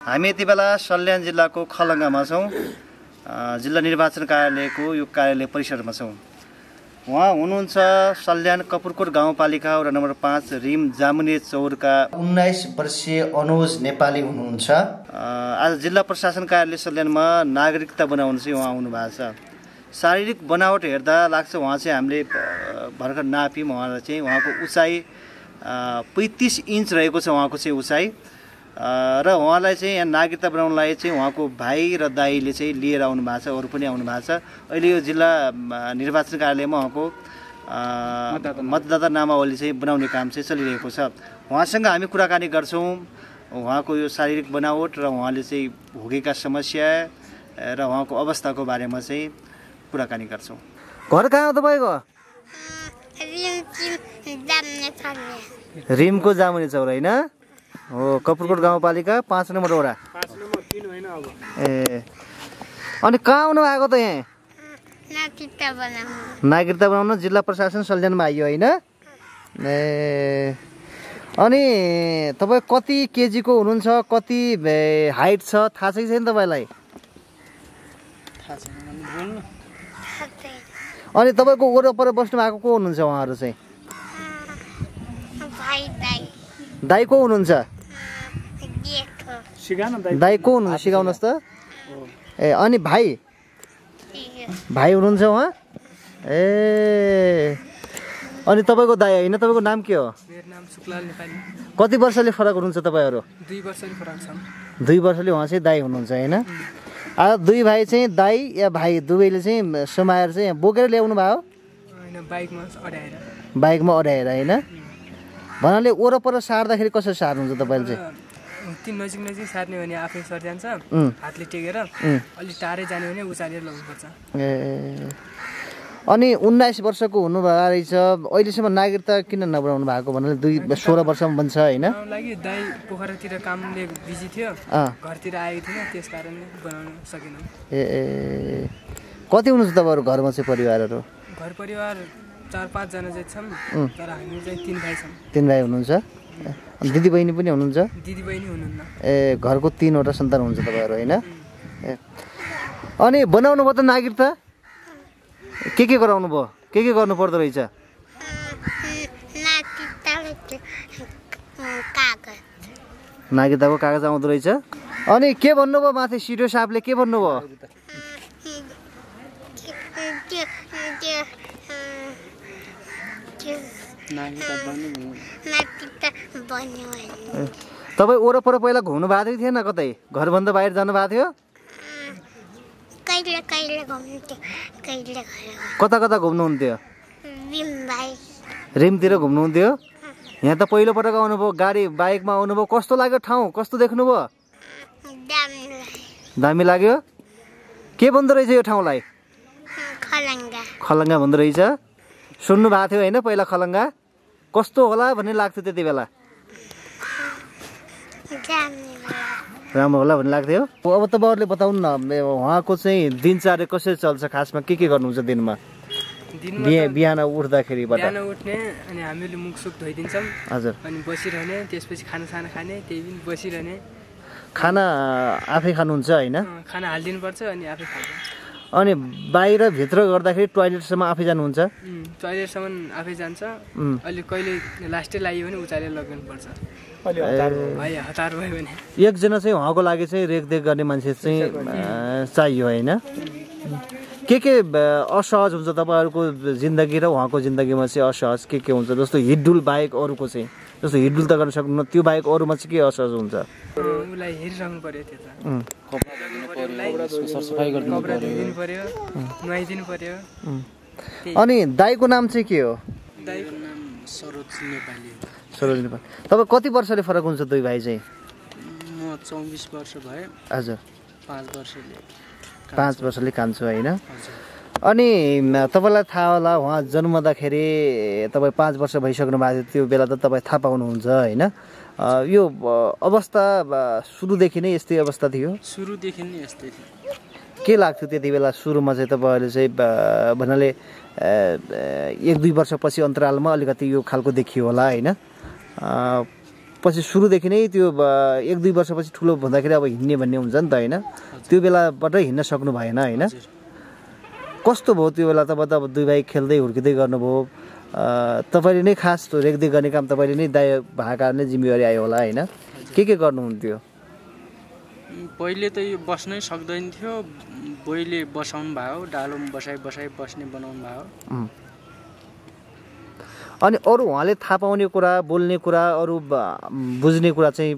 हामी यति बेला सल्यान जिल्लाको खलङ्गामा छौँ। जिल्ला निर्वाचन कार्यालयको यो कार्यालय परिसरमा छौँ। उहाँ हुनुहुन्छ सल्यान कपुरकोट गाउँपालिका वडा नम्बर 5 रिम जामुने चौरका 19 वर्षीय अनुज नेपाली हुनुहुन्छ। आज जिल्ला प्रशासन कार्यालय सल्यानमा नागरिकता बनाउन चाहिँ उहाँ आउनु भएको छ। शारीरिक बनावट हेर्दा लाग्छ उहाँ चाहिँ हामीले भर्खर नाप्यौँ। उहाँलाई चाहिँ उहाँको उचाइ 35 इन्च रहेको छ उहाँको चाहिँ उचाइ। र उहाँलाई चाहिँ यहाँ नागरिकता बनाउनलाई चाहिँ उहाँको भाइ र दाइले चाहिँ लिएर आउनु भएको छ। अरू पनि आउनु भएको छ। अहिले यो जिल्ला निर्वाचन कार्यालयमा उहाँको मतदाता नामावली चाहिँ बनाउने काम चाहिँ चलिरहेको छ। उहाँसँग हामी कुराकानी गर्छौँ उहाँको यो शारीरिक बनावट र उहाँले चाहिँ भोगेका समस्या र उहाँको अवस्थाको बारेमा चाहिँ कुराकानी गर्छौँ। घर कहाँ हो तपाईँको? रिमको जामुने चौर होइन हो, कपुरकोट गाउँपालिका 5 नम्बर वडा। 5 नम्बर 3 होइन अब। ए अनि कहाँ आउनु भएको त? यहाँ नागरिकता बनाउन जिल्ला प्रशासन सल्यानमा आइयो होइन? ए अनि तपाईँ कति केजीको हुनुहुन्छ, कति हाइट छ थाहा छ कि छैन तपाईँलाई? अनि तपाईँको वरपर बस्नु भएको को हुनुहुन्छ उहाँहरू चाहिँ? दाइ को हुनुहुन्छ? दाइ को हुनुहुन्छ सिकाउनुहोस् त। ए अनि भाइ हुनुहुन्छ उहाँ? ए अनि तपाईँको दाइ होइन, तपाईँको नाम के हो? मेरो नाम सुकलाल नेपाली। कति वर्षले फरक हुनुहुन्छ तपाईँहरू? 2 वर्षले फरक छ। 2 वर्षले उहाँ चाहिँ दाइ हुनुहुन्छ होइन? आज 2 भाइ चाहिँ दाइ या भाइ दुवैले चाहिँ समाएर चाहिँ बोकेर ल्याउनु भयो? होइन, बाइकमा अड्याएर होइन? भन्नाले वरपर सार्दाखेरि कसरी सार्नुहुन्छ तपाईँले चाहिँ? तीन नजिक सार्ने भने आफै सर जान्छ, हातले टेकेर। अलि टाढै जाने भने उचालेर लगाउनुपर्छ। ए अनि 19 वर्षको हुनुभएको रहेछ। अहिलेसम्म नागरिकता किन नबनाउनु भएको? भन्नाले 16 वर्षमा बन्छ होइन? लागि दाइ पोखरातिर कामले बिजी थियो, घरतिर आएको थिएन, त्यस कारणले बनाउन सकेनौँ। ए कति हुनुहुन्छ तपाईँहरू घरमा चाहिँ परिवारहरू? घर परिवार 4-5 जना चाहिँ छन्, तर हामी चाहिँ 3 भाइ छौँ। 3 भाइ हुनुहुन्छ? दिदी बहिनी पनि हुनुहुन्छ? दिदी बहिनी हुनुहुन्न। ए घरको 3वटा सन्तान हुन्छ तपाईँहरू होइन? ए अनि बनाउनु भयो त नागरिकता? के गराउनु भयो? के गर्नु पर्दो रहेछ? नागरिकताको कागज आउँदो रहेछ। अनि के भन्नुभयो माथि सिडिओ साहबले? के भन्नुभयो? तपाईँ वरपर पहिला घुम्नु भएको थियो थिएन? कतै घरभन्दा बाहिर जानु भएको थियो? कता घुम्नुहुन्थ्यो? रिमतिर घुम्नुहुन्थ्यो? यहाँ त पहिलोपटक आउनुभयो, गाडी बाइकमा आउनुभयो। कस्तो लाग्यो ठाउँ? कस्तो देख्नुभयो? दामी लाग्यो। के भन्दो रहेछ यो ठाउँलाई? खलङ्गा भन्दो रहेछ। सुन्नु भएको थियो होइन पहिला खलङ्गा? कस्तो होला भन्ने लाग्थ्यो त्यति बेला? राम्रो होला भन्ने लाग्थ्यो। अब तपाईँहरूले बताउनु न, उहाँको चाहिँ दिनचर्या कसरी चल्छ? खासमा के गर्नुहुन्छ दिनमा? बिहान उठ्दाखेरिबाट? बिहान उठ्ने अनि हामीले मुखसुख धोइदिन्छौँ। हजुर। अनि बसिरहने, त्यसपछि खाना खाने, त्यही पनि बसिरहने। खाना आफै खानुहुन्छ होइन? खाना हालिदिनुपर्छ अनि आफै खान्छ। अनि बाहिर भित्र गर्दाखेरि टोयलेटसम्म आफै जानुहुन्छ? टोयलेटसम्म आफै जान्छ। अहिले कहिले लास्टै लाग्यो भने उचालेर लग्नुपर्छ। हतार भयो भने एकजना चाहिँ उहाँको लागि चाहिँ रेखदेख गर्ने मान्छे चाहिँ चाहियो होइन? के असहज हुन्छ तपाईँहरूको जिन्दगी र उहाँको जिन्दगीमा चाहिँ असहज के हुन्छ? जस्तो हिडडुल बाहेक अरूको चाहिँ, जस्तो हिडडुल त गर्न सक्नुहुन्न, त्यो बाहेक अरूमा चाहिँ के असहज हुन्छ? उसलाई हेरिराख्नु पर्यो, त्यो त नुहाइदिनु पर्यो। अनि दाइको नाम चाहिँ के हो? दाइको नाम सरोज नेपाली। तपाईँ कति वर्षले फरक हुन्छ 2 भाइ चाहिँ? म 24 वर्ष भए। हजुर। 5 वर्षले कान्छु होइन? अनि तपाईँलाई थाहा होला उहाँ जन्मदाखेरि तपाईँ 5 वर्ष भइसक्नु भएको थियो, त्यो बेला त तपाईँ थाहा पाउनुहुन्छ होइन? यो अवस्था सुरुदेखि नै यस्तै अवस्था थियो? सुरुदेखि नै यस्तै थियो। के लाग्थ्यो त्यति बेला सुरुमा चाहिँ तपाईँहरूले चाहिँ भन्नाले 1-2 वर्षपछि अन्तरालमा अलिकति यो खालको देखियो होला होइन? पछि सुरुदेखि नै त्यो 1-2 वर्षपछि ठुलो भन्दाखेरि अब हिँड्ने भन्ने हुन्छ नि त होइन त्यो बेलाबाट हिँड्न सक्नु भएन होइन कस्तो भयो त्यो बेला तब त अब दुई भाइ खेल्दै हुर्किँदै गर्नुभयो तपाईँले नै खास त्यो रेखदेख गर्ने काम तपाईँले नै दाइ भएको कारण नै जिम्मेवारी आयो होला होइन के गर्नुहुन्थ्यो पहिले त यो बस्नै सक्दैन थियो बोइले बसाउनु भयो डालोमा बसाइ बस्ने बनाउनु भयो अनि अरू उहाँले थाहा पाउने कुरा बोल्ने कुरा अरू बुझ्ने कुरा चाहिँ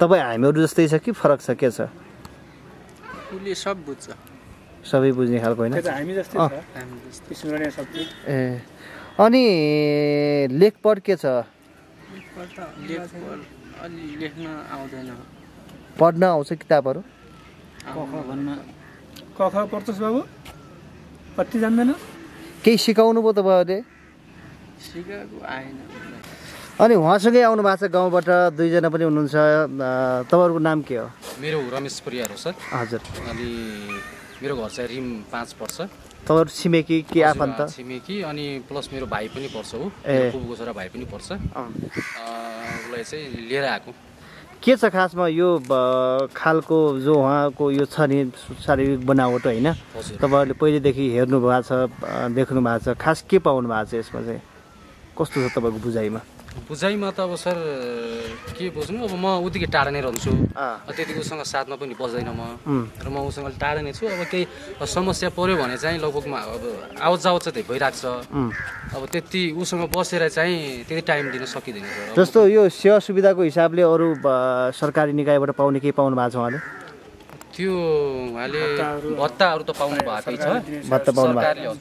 तपाईँ हामीहरू जस्तै छ कि फरक छ के छ उसले सब बुझ्छ सबै बुझ्ने खालको होइन हामी जस्तै छ स्मरणीय शक्ति ए अनि लेखपढ के छ लेख्न आउँदैन पढ्न आउँछ किताबहरू क ख पढ्छस् बाबु कति जान्दैन केही सिकाउनु भयो तपाईँहरूले सिकाएको आएन अनि उहाँसँगै आउनु भएको छ गाउँबाट दुईजना पनि हुनुहुन्छ तपाईँहरूको नाम के हो मेरो रमेश परियार हो सर हजुर अनि मेरो घर चाहिँ रिम 5 पर्छ तपाईँहरू छिमेकी के आफन्त छिमेकी अनि प्लस मेरो भाइ पनि पर्छ हो फुपूको छोरा भाइ पनि पर्छ उसलाई चाहिँ लिएर आएको के छ खासमा यो खालको जो उहाँको यो छ नि शारीरिक बनावट होइन तपाईँहरूले पहिलेदेखि हेर्नु भएको छ देख्नु भएको छ खास के पाउनु भएको छ यसमा चाहिँ कस्तो छ तपाईँको बुझाइमा त अब सर के बुझ्नु अब म उतिकै टाढा नै रहन्छु त्यतिको उसँग साथमा पनि बस्दैन म र म उसँग टाढा नै छु अब केही समस्या पर्यो भने चाहिँ लगभगमा अब आवाज जावत चाहिँ भइरहेको छ अब त्यति उसँग बसेर चाहिँ त्यति टाइम दिन सकिँदैन सर जस्तो यो सेवा सुविधाको हिसाबले अरू सरकारी निकायबाट पाउने केही पाउनु भएको छ उहाँले त्यो उहाँले भत्ताहरू त पाउनु भएकै छ भत्ता पाउनु भएको